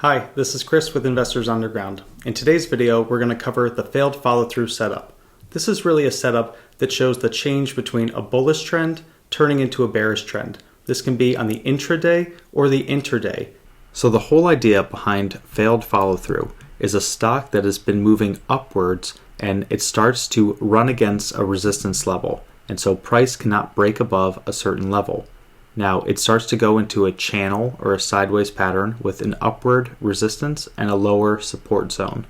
Hi, this is Chris with Investors Underground. In today's video, we're going to cover the failed follow-through setup. This is really a setup that shows the change between a bullish trend turning into a bearish trend. This can be on the intraday or the interday. So the whole idea behind failed follow-through is a stock that has been moving upwards and it starts to run against a resistance level. And so price cannot break above a certain level. Now it starts to go into a channel or a sideways pattern with an upward resistance and a lower support zone.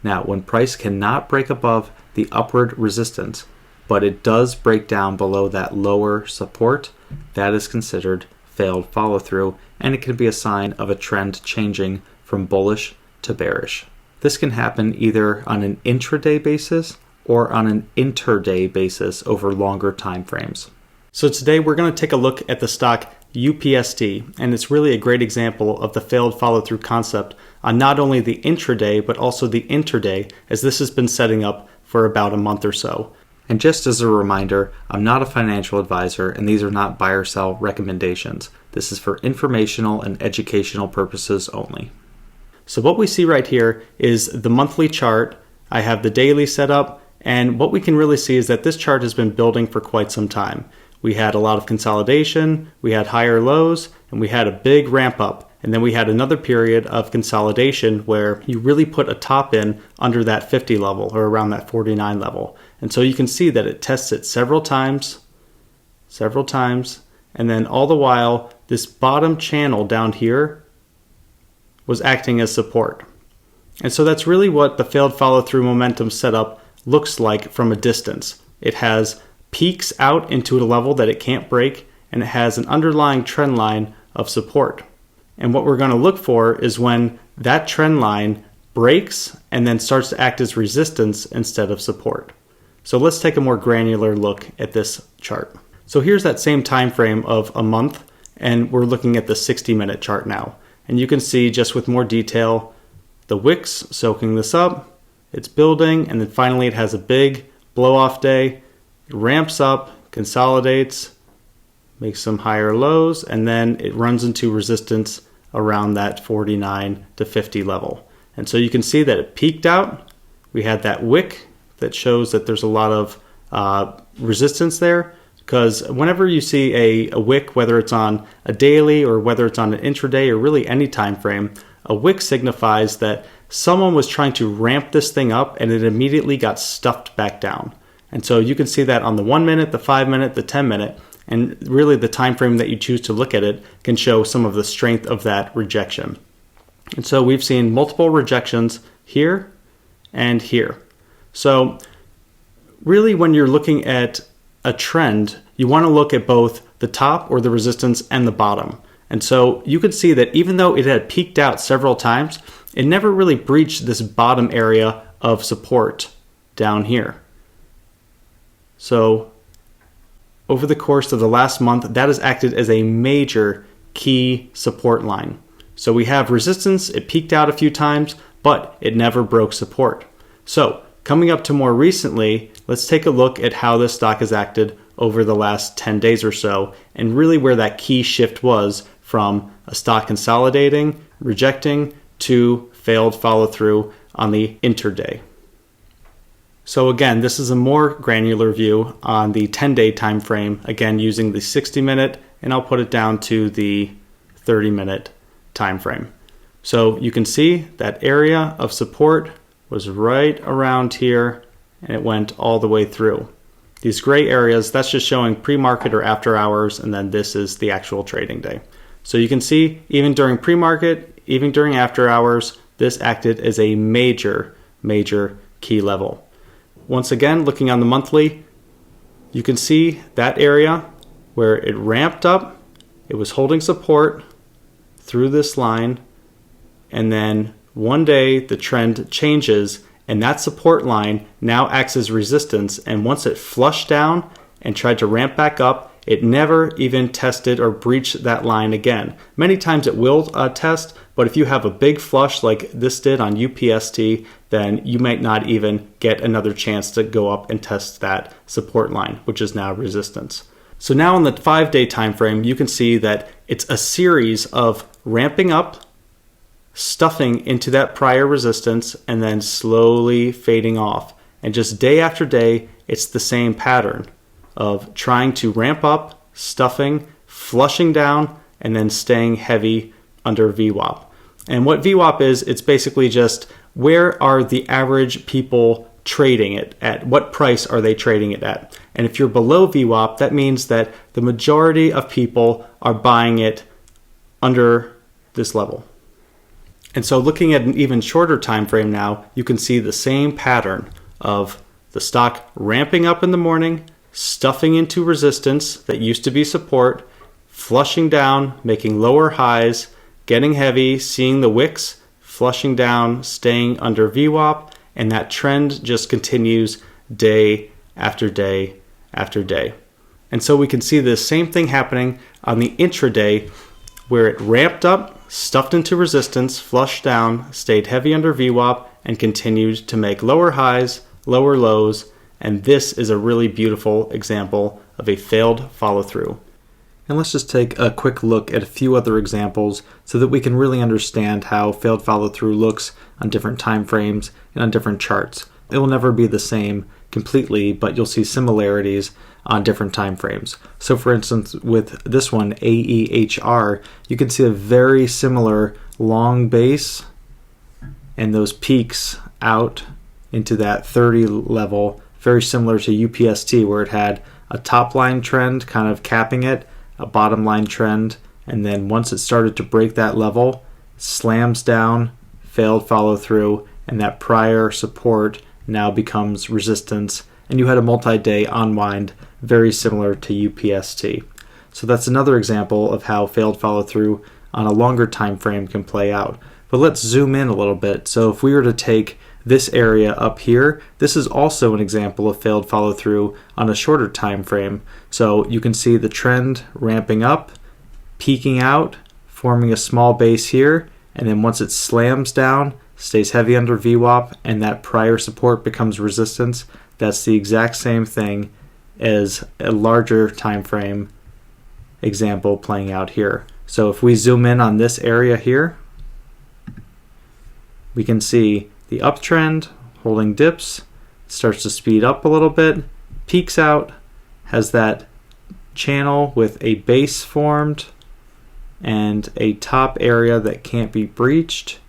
Now when price cannot break above the upward resistance, but it does break down below that lower support, that is considered failed follow through, and it can be a sign of a trend changing from bullish to bearish. This can happen either on an intraday basis or on an interday basis over longer time frames. So today we're going to take a look at the stock UPST, and it's really a great example of the failed follow-through concept on not only the intraday but also the interday, as this has been setting up for about a month or so. And just as a reminder, I'm not a financial advisor and these are not buy or sell recommendations. This is for informational and educational purposes only. So what we see right here is the monthly chart. I have the daily set up, and what we can really see is that this chart has been building for quite some time. We had a lot of consolidation, we had higher lows, and we had a big ramp up. And then we had another period of consolidation where you really put a top in under that 50 level or around that 49 level. And so you can see that it tests it several times, and then all the while this bottom channel down here was acting as support. And so that's really what the failed follow-through momentum setup looks like from a distance. It has peaks out into a level that it can't break, and it has an underlying trend line of support. And what we're going to look for is when that trend line breaks and then starts to act as resistance instead of support. So let's take a more granular look at this chart. So here's that same time frame of a month, and we're looking at the 60-minute chart now. And you can see just with more detail the wicks soaking this up, it's building, and then finally it has a big blow-off day. It ramps up, consolidates, makes some higher lows, and then it runs into resistance around that 49 to 50 level. And so you can see that it peaked out. We had that wick that shows that there's a lot of resistance there, because whenever you see a wick, whether it's on a daily or whether it's on an intraday or really any time frame, a wick signifies that someone was trying to ramp this thing up and it immediately got stuffed back down. And so you can see that on the 1 minute, the 5 minute, the 10 minute, and really the time frame that you choose to look at it can show some of the strength of that rejection. And so we've seen multiple rejections here and here. So really when you're looking at a trend, you want to look at both the top or the resistance and the bottom. And so you could see that even though it had peaked out several times, it never really breached this bottom area of support down here. So over the course of the last month, that has acted as a major key support line. So we have resistance, it peaked out a few times, but it never broke support. So coming up to more recently, let's take a look at how this stock has acted over the last 10 days or so, and really where that key shift was from a stock consolidating, rejecting, to failed follow through on the intraday. So again, this is a more granular view on the 10-day time frame, again using the 60-minute, and I'll put it down to the 30-minute time frame. So you can see that area of support was right around here, and it went all the way through. These gray areas, that's just showing pre-market or after hours, and then this is the actual trading day. So you can see even during pre-market, even during after hours, this acted as a major key level. Once again, looking on the monthly, you can see that area where it ramped up, it was holding support through this line, and then one day the trend changes and that support line now acts as resistance, and once it flushed down and tried to ramp back up, it never even tested or breached that line again. Many times it will test, but if you have a big flush like this did on UPST, then you might not even get another chance to go up and test that support line, which is now resistance. So now on the 5-day time frame, you can see that it's a series of ramping up, stuffing into that prior resistance and then slowly fading off. And just day after day, it's the same pattern of trying to ramp up, stuffing, flushing down, and then staying heavy under VWAP. And what VWAP is, it's basically just where are the average people trading it at? What price are they trading it at? And if you're below VWAP, that means that the majority of people are buying it under this level. And so looking at an even shorter time frame now, you can see the same pattern of the stock ramping up in the morning, stuffing into resistance that used to be support, flushing down, making lower highs, getting heavy, seeing the wicks, flushing down, staying under VWAP, and that trend just continues day after day after day. And so we can see the same thing happening on the intraday, where it ramped up, stuffed into resistance, flushed down, stayed heavy under VWAP, and continued to make lower highs, lower lows, and this is a really beautiful example of a failed follow-through. And let's just take a quick look at a few other examples so that we can really understand how failed follow-through looks on different time frames and on different charts. It will never be the same completely, but you'll see similarities on different time frames. So for instance, with this one, AEHR, you can see a very similar long base and those peaks out into that 30 level, very similar to UPST, where it had a top line trend kind of capping it, a bottom line trend, and then once it started to break that level, slams down, failed follow through, and that prior support now becomes resistance, and you had a multi-day unwind very similar to UPST. So that's another example of how failed follow through on a longer time frame can play out. But let's zoom in a little bit. So if we were to take this area up here, this is also an example of failed follow through on a shorter time frame. So you can see the trend ramping up, peaking out, forming a small base here, and then once it slams down, stays heavy under VWAP, and that prior support becomes resistance. That's the exact same thing as a larger time frame example playing out here. So if we zoom in on this area here, we can see the uptrend holding dips, starts to speed up a little bit, peaks out, has that channel with a base formed and a top area that can't be breached.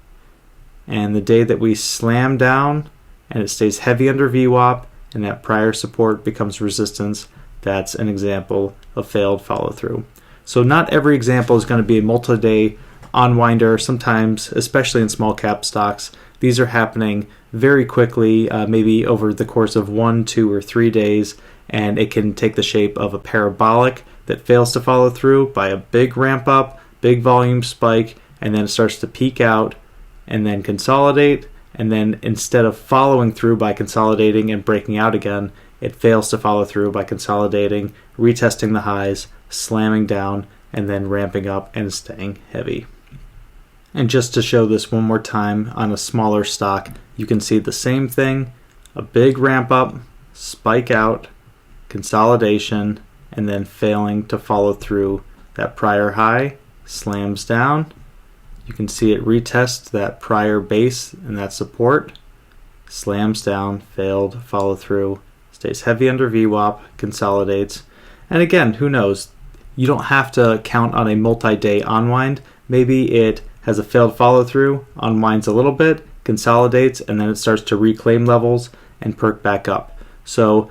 And the day that we slam down and it stays heavy under VWAP and that prior support becomes resistance, that's an example of failed follow through. So not every example is going to be a multi-day unwinder. Sometimes, especially in small cap stocks, these are happening very quickly, maybe over the course of 1, 2, or 3 days, and it can take the shape of a parabolic that fails to follow through by a big ramp up, big volume spike, and then it starts to peak out and then consolidate, and then instead of following through by consolidating and breaking out again, it fails to follow through by consolidating, retesting the highs, slamming down, and then ramping up and staying heavy. And just to show this one more time on a smaller stock, you can see the same thing, a big ramp up, spike out, consolidation, and then failing to follow through that prior high, slams down. You can see it retest that prior base and that support, slams down, failed, follow through, stays heavy under VWAP, consolidates. And again, who knows? You don't have to count on a multi-day unwind. Maybe it has a failed follow through, unwinds a little bit, consolidates, and then it starts to reclaim levels and perk back up. So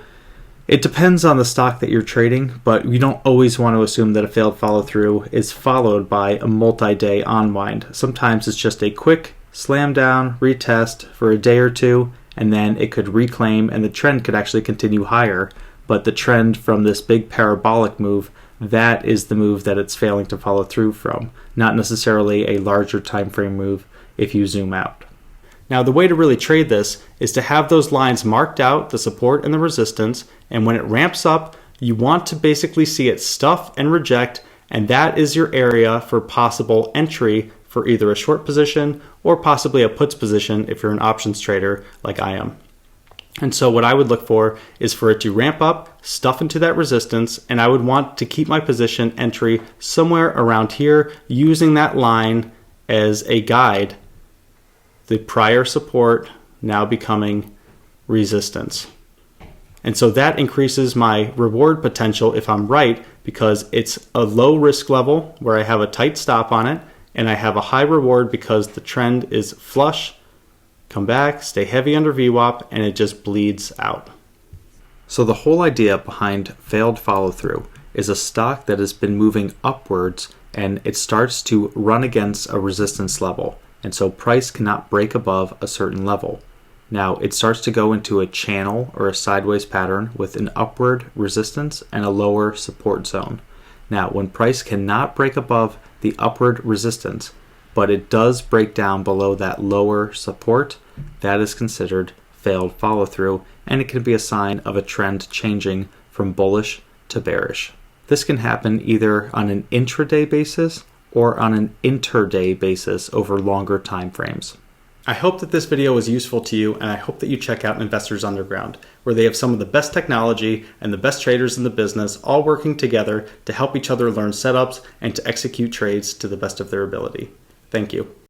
it depends on the stock that you're trading, but you don't always want to assume that a failed follow through is followed by a multi-day unwind. Sometimes it's just a quick slam down, retest for a day or two, and then it could reclaim and the trend could actually continue higher. But the trend from this big parabolic move, that is the move that it's failing to follow through from, not necessarily a larger time frame move if you zoom out. Now the way to really trade this is to have those lines marked out, the support and the resistance, and when it ramps up, you want to basically see it stuff and reject, and that is your area for possible entry for either a short position or possibly a puts position if you're an options trader like I am. And so what I would look for is for it to ramp up, stuff into that resistance, and I would want to keep my position entry somewhere around here using that line as a guide the prior support now becoming resistance. And so that increases my reward potential if I'm right, because it's a low risk level where I have a tight stop on it, and I have a high reward because the trend is flush, come back, stay heavy under VWAP, and it just bleeds out. So the whole idea behind failed follow through is a stock that has been moving upwards and it starts to run against a resistance level. And so price cannot break above a certain level. Now it starts to go into a channel or a sideways pattern with an upward resistance and a lower support zone. Now when price cannot break above the upward resistance, but it does break down below that lower support, that is considered failed follow through, and it can be a sign of a trend changing from bullish to bearish. This can happen either on an intraday basis or on an interday basis over longer time frames. I hope that this video was useful to you, and I hope that you check out Investors Underground, where they have some of the best technology and the best traders in the business all working together to help each other learn setups and to execute trades to the best of their ability. Thank you.